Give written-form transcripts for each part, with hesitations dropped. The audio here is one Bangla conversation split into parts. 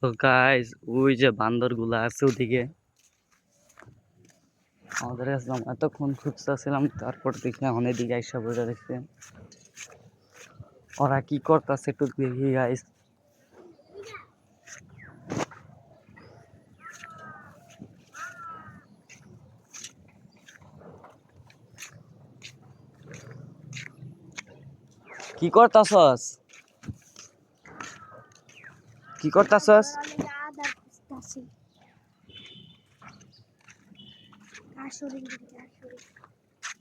তো গাইস ওই যে বান্দরগুলো আছে ওদিকে আমাদের কাছে এতক্ষণ খুঁজতেছিলাম, তারপর দেখি আমাদের দিকে আইসা বইটা দেখছে। ওরা কি করতেছে একটু দেখি গাইস। কি করতাছস? কি করতাছস?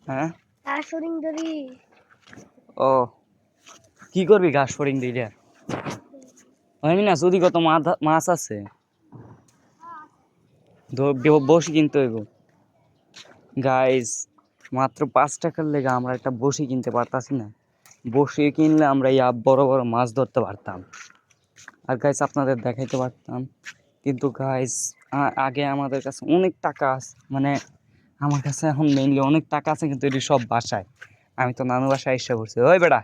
হ্যাঁ ও কি করবি ঘাস ফড়িং দিয়ে? আমি না যদি কত মাছ আছে বসি কিনতে হইব গাইস। মাত্র 5 টাকার লেগে আমরা একটা বসি কিনতে পারতাছি না। বসি কিনলে আমরা এই বড় বড় মাছ ধরতে পারতাম আর গাইস আপনাদের দেখাইতে পারতাম। কিন্তু গাইস আগে আমাদের কাছে অনেক টাকা আছে, মানে আমার কাছে এখন মেইনলি অনেক টাকা আছে, কিন্তু এটি সব বাসায়। আমি তো নানু বাসায় এসে পড়ছি। ওই বেটা,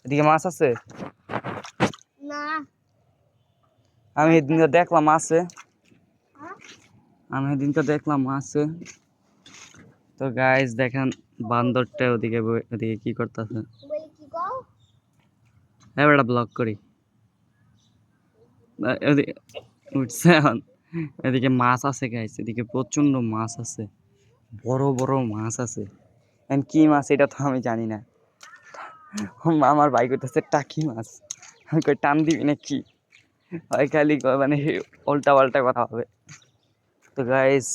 এদিকে মাছ আছে না? আমি এদিনকে দেখলাম আছে, আছে। তো গাইস দেখেন বান্দরটা ওদিকে ওদিকে কি করতেছে। হ্যাঁ বেটা ব্লক করি। উঠছে এখন। এদিকে মাছ আছে গাইস, এদিকে প্রচন্ড মাছ আছে, বড় বড় মাছ আছে। কি মাছ এটা তো আমি জানি না। আমার ভাই কইতেছে টাকি মাছ। আমি কই টান দিবি নাকি? ওই খালি মানে উল্টা পাল্টা কথা হবে। তো গাইস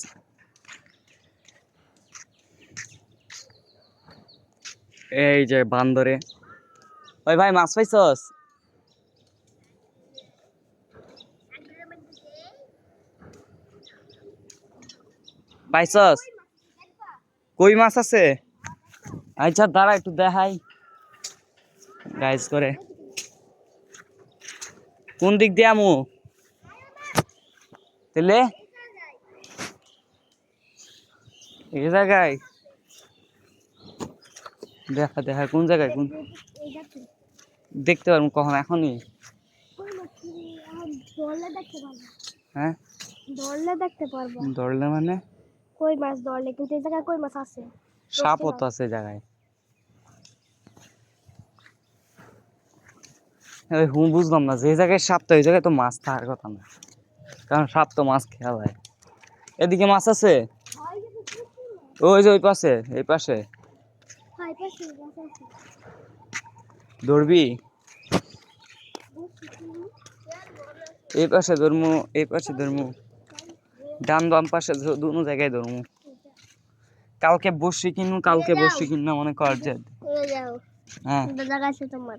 এই যে বান্দরে, ওই ভাই মাছ পাইছস? পাইছস? কই মাছ আছে? আচ্ছা দাঁড়া একটু দেখাই গাইস করে। কোন দিক দিয়ে আমু তেলে? এই জায়গায় দেখা দেখা কোন জায়গায় কোন দেখতে পারবো কখন? এখনই? হ্যাঁ ধরলে মানে কই মাছ ধরলে, কিন্তু এই জায়গায় কই মাছ আছে, সাপও তো আছে জায়গায়। বুঝলাম না, যে জায়গায় সাপ তো ওই জায়গায় তো মাছ থাকার কথা না, কারণ সাপ তো মাছ খেয়া যায়। এদিকে মাছ আছে? ওই যে ওই পাশে, এই পাশে ধরবি? এই পাশে ধরমু, এই পাশে ধরমু, ডান বাম পাশে দুনো জায়গায় ধরমু। কালকে বসি কিনু, কালকে বসি কিনু মনে কর যে। হ্যাঁ জায়গা আছে তোমার।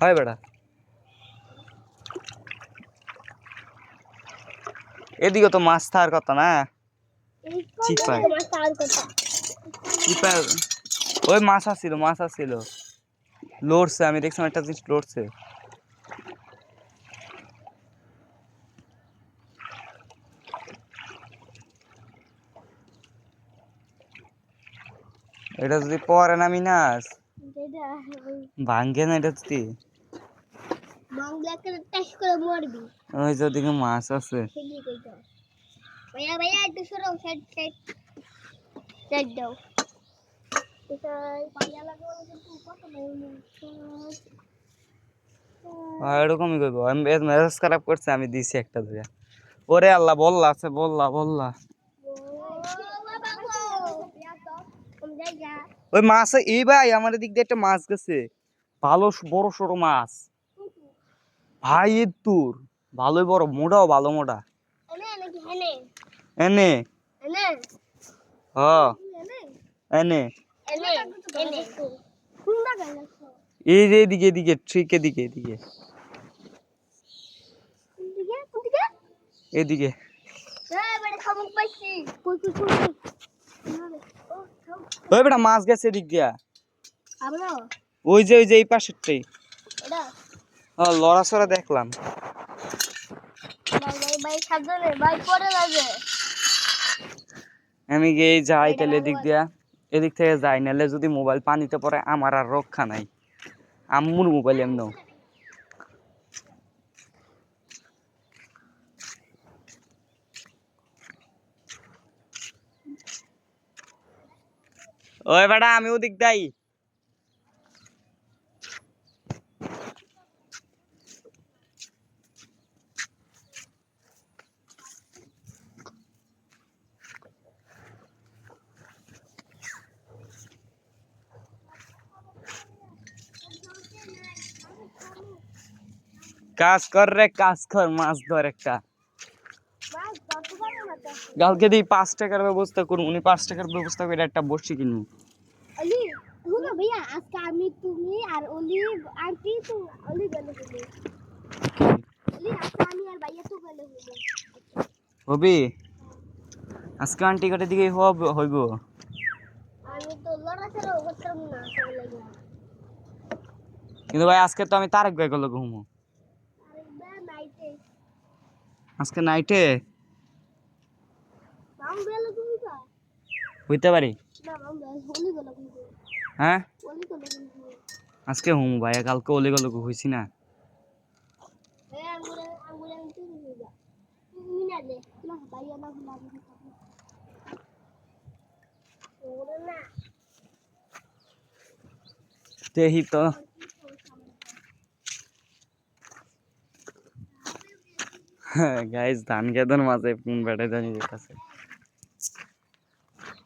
হয় বেটা। এদিকে তো মাছ থাকার কথা না? চিপায় চিপায় ওই মাছ আসছিল লড়ছে, আমি দেখছিলাম একটা জিনিস লড়ছে। এটা যদি পরে নামি নাস ভাঙ্গে না, এটা যদি ওই যে ওদিকে মাছ আছে। ভাইয়া ভাইয়া একটু সরো, সাইড সাইড সাইড দাও। এরকমই করবো। আমি মেজাজ খারাপ করছে, আমি দিছি একটা ধরে। ওরে আল্লাহ, বললা আছে, বললা ওই মাছ। এই ভাই আমার দিক দিয়ে একটা মাছ গেছে, ভালো বড় সড়ো মাছ ভাই। এর তোর ভালোই বড়, মোটাও ভালো মোটা। এনে হ এনে এই যে এদিকে এদিকে, ঠিক এদিকে এদিকে এদিকে। ওই বেটা মাছ গেছে এদিক দিয়া। ওই যে এই পাশেরটাই লড়াছড়া দেখলাম। আমি গিয়ে যাই তাহলে এদিক দিয়া, এদিক থেকে যাই, নাহলে যদি মোবাইল পানিতে পড়ে আমার আর রক্ষা নাই। আম্মুর মোবাইল এমন। ওই বেটা আমি ওদিক যাই। কাজ কর রে, কাজ কর, মাছ ধর একটা। মাছ ধরতে পারবো না তো। কালকে দিই 5 টাকার ব্যবস্থা করুন, উনি 5 টাকার ব্যবস্থা করে একটা বড়শি কিনবো। অলি শুনো ভাইয়া, আজকে আমি তুমি আর অলি আন্টি তো অলি গেলে হলো। অলি আজকে আমি আর ভাইয়া তো গেলে হলো। হবি আজকে আন্টি কাটে দিকে হইব। আমি তো লড়াচড়া করতাম না সবাই লাগে। কিন্তু ভাই আজকে তো আমি তারেক ভাই গেল ঘুমো। আরে বা নাইটে আজকে নাইটে মাম গেলে তুমি তো হইতে পারি। না মাম অলি গেলে কিন্তু হ্যাঁ অলি গেলে কিন্তু আজকে হুম ভাই, কালকে ওলে গেল হইছি না। এই আঙ্গুরে আঙ্গুরে আনতে নিয়ে যা। তুমি না দে না ভাইয়া না ভুলা দিবি। ওরে না তেহি তো গাইস ধান খেতের মাঝে কোন বেড়ে জানি যেতেছে।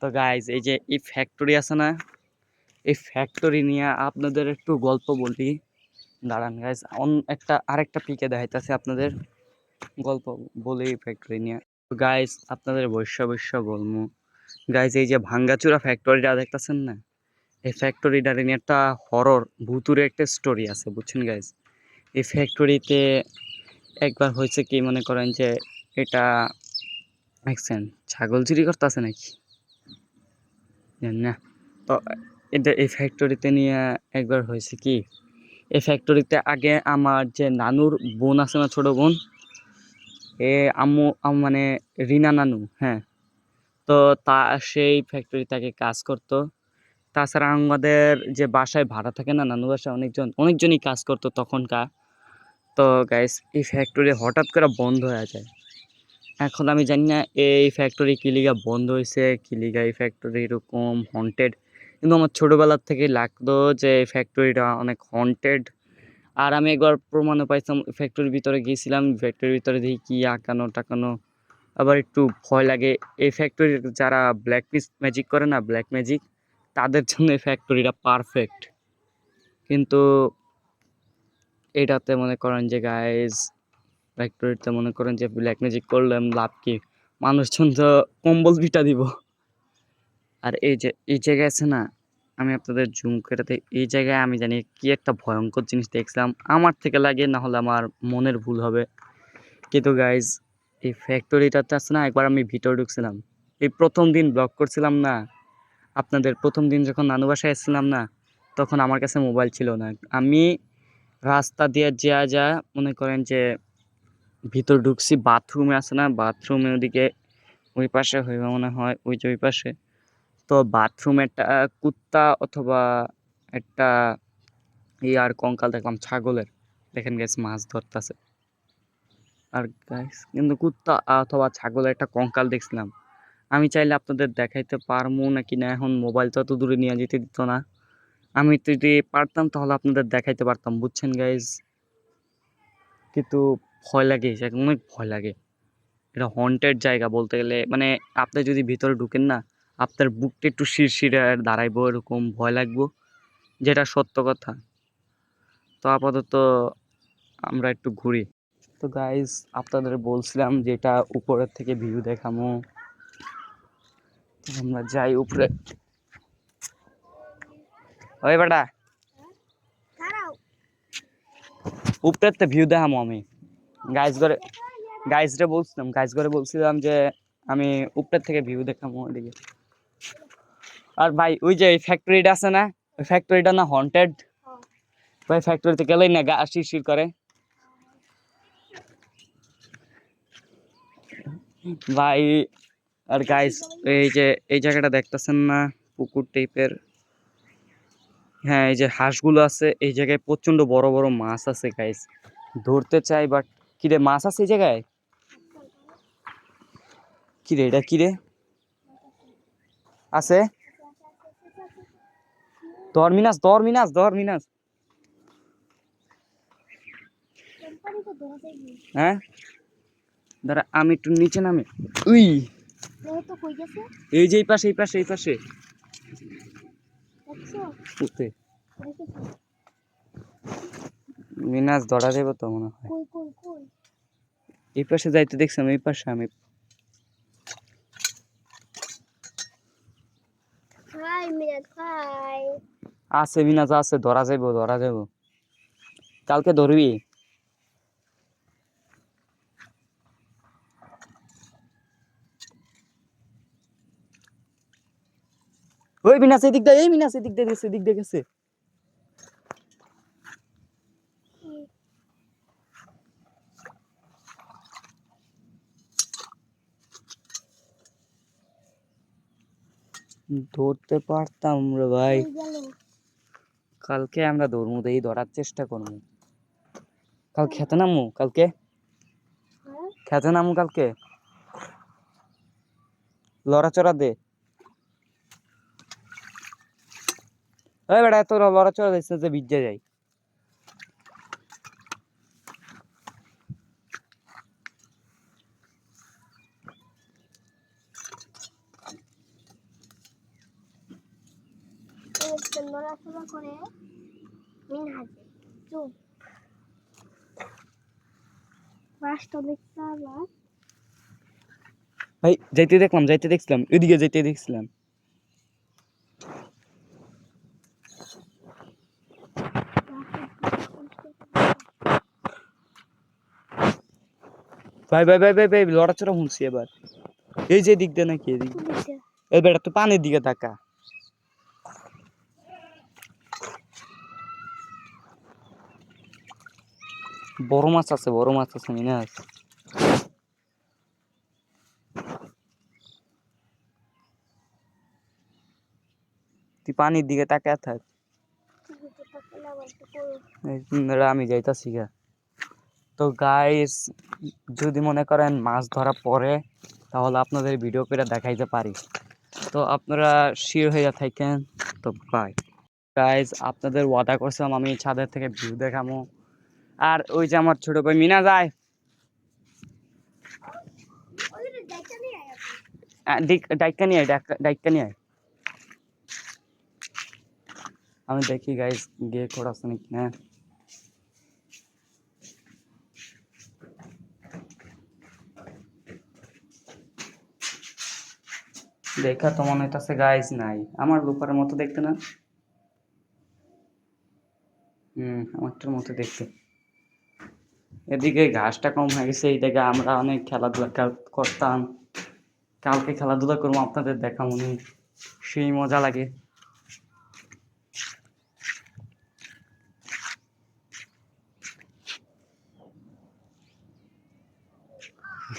তো গাইস এই যে এই ফ্যাক্টরি আছে না, এই ফ্যাক্টরি নিয়ে আপনাদের একটু গল্প বলি। দাঁড়ান গাইস, একটা আরেকটা পিকে দেখাইতেছে আপনাদের, গল্প বলি এই ফ্যাক্টরি নিয়ে। গাইস আপনাদের বৈশ্য বলবো। গাইস এই যে ভাঙ্গাচুরা ফ্যাক্টরিটা দেখতেছেন না, এই ফ্যাক্টরিটার নিয়ে একটা হরর ভুতুরে একটা স্টোরি আছে বুঝছেন গাইস। এই ফ্যাক্টরিতে একবার হয়েছে কি, মনে করেন যে এটা দেখছেন ছাগল চুরি করতেছে নাকি জানি না। তো এটা এই ফ্যাক্টরিতে নিয়ে একবার হয়েছে কি, এই ফ্যাক্টরিতে আগে আমার যে নানুর বোন আছে না, ছোট বোন, এ মানে রিনা নানু, হ্যাঁ। তো তা সেই ফ্যাক্টরি তাকে কাজ করতো। তাছাড়া আমাদের যে বাসায় ভাড়া থাকে না, নানু বাসায় অনেকজনই কাজ করতো তখনকার। তো গাইস এই ফ্যাক্টরি হঠাৎ করে বন্ধ হয়ে যায়। এখন আমি জানি না এই ফ্যাক্টরি কি লিগা বন্ধ হয়েছে, কি লিগা এই ফ্যাক্টরি এরকম হন্টেড, কিন্তু আমার ছোটবেলার থেকে লাগতো যে এই ফ্যাক্টরিটা অনেক হন্টেড। আর আমি একবার প্রমাণও পাইছিলাম, ফ্যাক্টরির ভিতরে গিয়েছিলাম, ফ্যাক্টরির ভিতরে দেখি কি আঁকানো টাকানো, আবার একটু ভয় লাগে। এই ফ্যাক্টরির যারা ব্ল্যাক ম্যাজিক করে না, ব্ল্যাক ম্যাজিক, তাদের জন্য এই ফ্যাক্টরিটা পারফেক্ট। কিন্তু এটাতে মনে করেন যে গাইজ, ফ্যাক্টরিতে মনে করেন যে ব্ল্যাক ম্যাজিক করলাম লাভ কি, মানুষজন তো কম্বল পিটা দিব। আর এই যে এই জায়গায় আছে না, আমি আপনাদের জুম করে দেই, এই জায়গায় আমি জানি কি একটা ভয়ঙ্কর জিনিস দেখছিলাম, আমার থেকে লাগে, না হলে আমার মনের ভুল হবে। কিন্তু গাইজ এই ফ্যাক্টরিটাতে আছে না, একবার আমি ভিতরে ঢুকছিলাম, এই প্রথম দিন ব্লগ করছিলাম না আপনাদের, প্রথম দিন যখন নানু বাসায় এসেছিলাম না, তখন আমার কাছে মোবাইল ছিল না। আমি রাস্তা দিয়ে যা মনে করেন যে ভিতর ঢুকছি, বাথরুমে আছে না, বাথরুমের ওদিকে ওই পাশে হইবে মনে হয়, ওই যে ওই পাশে। তো বাথরুমে একটা কুত্তা অথবা একটা আর কঙ্কাল দেখলাম ছাগলের, দেখেন গেছে মাছ ধরতেছে। আর গাইস কিন্তু কুত্তা অথবা ছাগলের একটা কঙ্কাল দেখছিলাম। আমি চাইলে আপনাদের দেখাইতে পারবো নাকি না, এখন মোবাইল তো অত দূরে নিয়ে যেতে দিত না। আমি যদি পারতাম তাহলে আপনাদের দেখাইতে পারতাম বুঝছেন গাইজ। কিন্তু ভয় লাগে, অনেক ভয় লাগে। এটা হন্টেড জায়গা বলতে গেলে, মানে আপনি যদি ভিতরে ঢুকেন না, আপনার বুকটা একটু শিরশিরে দাঁড়াইবো, এরকম ভয় লাগবো, যেটা সত্য কথা। তো আপাতত আমরা একটু ঘুরি। তো গাইজ আপনাদের বলছিলাম যে এটা উপরের থেকে ভিউ দেখামো, তো আমরা যাই উপরে। ওই বেটা দাঁড়াও উপরের থেকে ভিউ দেখামো আমি। গাইজ করে বলছিলাম যে আমি উপরের থেকে ভিউ দেখামো ওইদিকে। আর ভাই ওই যে ফ্যাক্টরিটা আছে না, ওই ফ্যাক্টরিটা না হন্টেড, ভাই ফ্যাক্টরিতে গেলেই না গা শিরশির করে ভাই। আর গাইস এই যে এই জায়গাটা দেখতেছেন না, পুকুর টাইপের। হ্যাঁ, এই যে হাঁসগুলো আছে এই জায়গায় প্রচন্ড বড় বড় মাছ আছে গাইস, ধরতে চাই বাট কিরে মাছ আছে এই জায়গায়? কিরে এটা কিরে আছে? ধর মিনাস, ধর মিনাস, ধর মিনাস। কোম্পানিতে ধরা যায়নি। হ্যাঁ দাঁড়া আমি একটু নিচে নামে। উই ও তো কই গেছে? এই যে এই পাশে এই পাশে এই পাশে দেখছো? উঠে দেখেছো? মিনাস ধরা দেবো তো মনে হয়। কই কই কই? এই পাশে যাইতে দেখছিলাম, এই পাশে আমি। Hi Miraj hi. আছে মিনাস আছে, ধরা যাইবো ধরা যাইবো। কালকে ধরবি? ওই মিনাস এদিক দিয়ে, এই মিনাস এদিক দিয়ে গেছে, এদিক দিয়ে গেছে। ধরতে পারতাম রে ভাই। কই গেল? কালকে আমরা ধরবো, এই ধরার চেষ্টা করবো। কাল খেতে নামু কালকে, হ্যাঁ? খেতে নামু কালকে। লড়াচড়া দে। ওই বেটা এত লড়াচড়া দিচ্ছে যে ভিজে যাই। এই নড়াচড়া করে মিনহাজে চুপ। মাছটা দেখতে আবার ভাই যাইতে দেখলাম, যাইতে দেখছিলাম, এদিকে যাইতে দেখছিলাম। ভাই ভাই ভাই ভাই ভাই লড়াচড়া শুনছি এবার। এই যে দিক দিয়ে নাকি এদিক? পুলিশে। এই বেটা তো পানির দিকে তাকা। বড় মাছ আছে, বড় মাছ আছে মিনাস। তুই পানির দিকে তাকায় থাক। আমি যাইতাছি গা। তো গাইস যদি মনে করেন মাছ ধরা পড়ে তাহলে আপনাদের ভিডিও করে দেখাইতে পারি, তো আপনারা শিওর হয়ে থাকেন। তো বাই গাইস, আপনাদের ওয়াদা করছিলাম আমি ছাদের থেকে ভিউ দেখাবো। আর ওই যে আমার ছোট ভাই মিনা যায়, ডাইকা নিয়ে আয়, ডাইকা নিয়ে আয়। আমি দেখি গাইস গিয়ে খোড় আছে নাকি। হ্যাঁ দেখা তো মনে হইতাছে গাইস নাই, আমার লোপারের মতো দেখতে না। আমারটার মতো দেখতে। এদিকে ঘাসটা কম হয়ে গেছে, এই জায়গায় আমরা অনেক খেলাধুলা করতাম। কালকে খেলাধুলা করবো, আপনাদের দেখা মনে সেই মজা লাগে।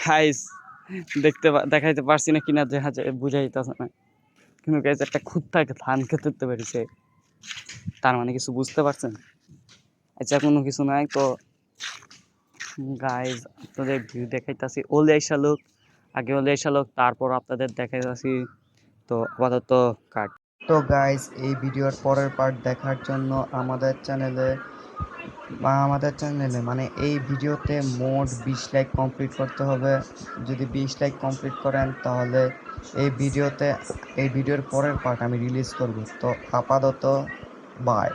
গাইস দেখাইতে পারছি না কিনা বুঝাইতেছে না, কিন্তু গাইস একটা কুত্তাকে ধান খেতে উঠতে পেরেছে, তার মানে কিছু বুঝতে পারছেন? আচ্ছা কোনো কিছু নাই তো গাইস, আপনাদের ভিউ দেখাইতাছি ওলে আইসা লোক, আগে ওলে আইসা লোক, তারপর আপনাদের দেখাইতাছি। তো আপাতত কাট। তো গাইস এই ভিডিওর পরের পার্ট দেখার জন্য আমাদের চ্যানেলে মানে এই ভিডিওতে মোট 20 লাইক কমপ্লিট করতে হবে। যদি 20 লাইক কমপ্লিট করেন তাহলে এই ভিডিওর পরের পার্ট আমি রিলিজ করব। তো আপাতত বাই।